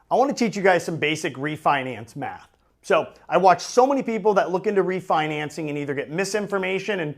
I want to teach you guys some basic refinance math. So I watch so many people that look into refinancing and either get misinformation and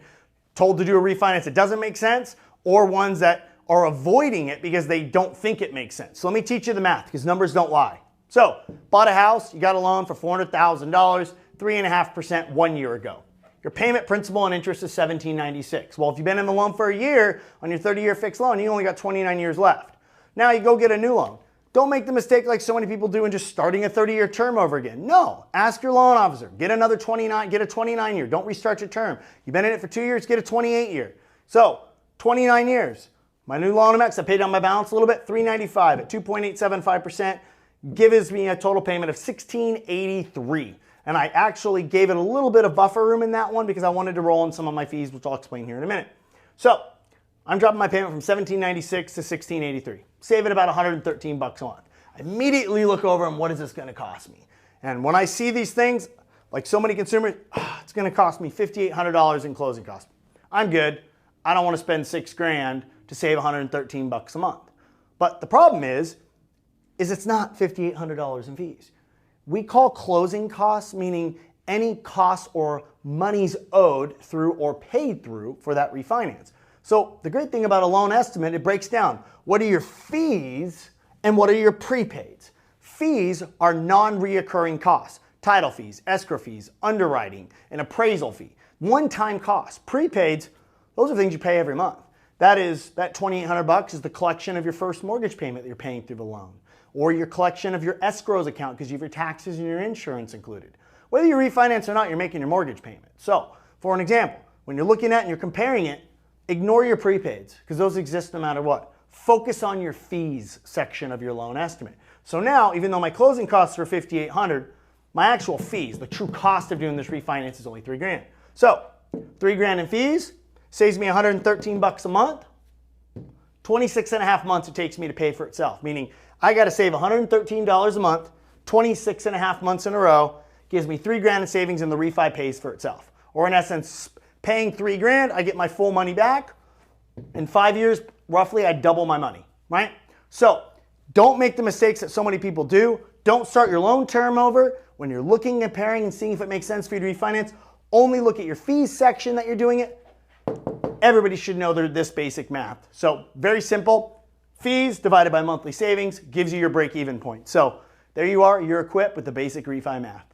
told to do a refinance that doesn't make sense, or ones that are avoiding it because they don't think it makes sense. So let me teach you the math because numbers don't lie. So bought a house, you got a loan for $400,000, 3.5% 1 year ago. Your payment, principal, and interest is $1,796. Well, if you've been in the loan for a year on your 30-year fixed loan, you only got 29 years left. Now you go get a new loan. Don't make the mistake like so many people do and just starting a 30-year term over again. No, ask your loan officer. Get another 29, get a 29-year. Don't restart your term. You've been in it for 2 years, get a 28-year. So 29 years. My new loan amount, I paid down my balance a little bit, $395 at 2.875%, gives me a total payment of $1,683. And I actually gave it a little bit of buffer room in that one because I wanted to roll in some of my fees, which I'll explain here in a minute. So I'm dropping my payment from $1,796 to $1,683, saving about 113 bucks a month. I immediately look over and what is this going to cost me? And when I see these things, like so many consumers, it's going to cost me $5,800 in closing costs. I'm good. I don't want to spend $6,000 to save 113 bucks a month. But the problem is it's not $5,800 in fees. We call closing costs, meaning any costs or monies owed through or paid through for that refinance. So the great thing about a loan estimate, it breaks down what are your fees and what are your prepaids. Fees are non-reoccurring costs, title fees, escrow fees, underwriting, an appraisal fee, one-time costs. Prepaids, those are things you pay every month. That $2,800 is the collection of your first mortgage payment that you're paying through the loan, or your collection of your escrows account because you have your taxes and your insurance included. Whether you refinance or not, you're making your mortgage payment. So for an example, when you're looking at and you're comparing it, ignore your prepaids because those exist no matter what. Focus on your fees section of your loan estimate. So now, even though my closing costs are $5,800, my actual fees, the true cost of doing this refinance is only $3,000. So $3,000 in fees saves me 113 bucks a month. 26 and a half months it takes me to pay for itself, meaning I got to save $113 a month, 26 and a half months in a row, gives me $3,000 in savings and the refi pays for itself. Or in essence, paying $3,000, I get my full money back. In 5 years, roughly, I double my money, right? So don't make the mistakes that so many people do. Don't start your loan term over. When you're looking, comparing, and seeing if it makes sense for you to refinance, only look at your fees section that you're doing it. Everybody should know this basic math. So very simple. Fees divided by monthly savings gives you your break-even point. So there you are. You're equipped with the basic refi math.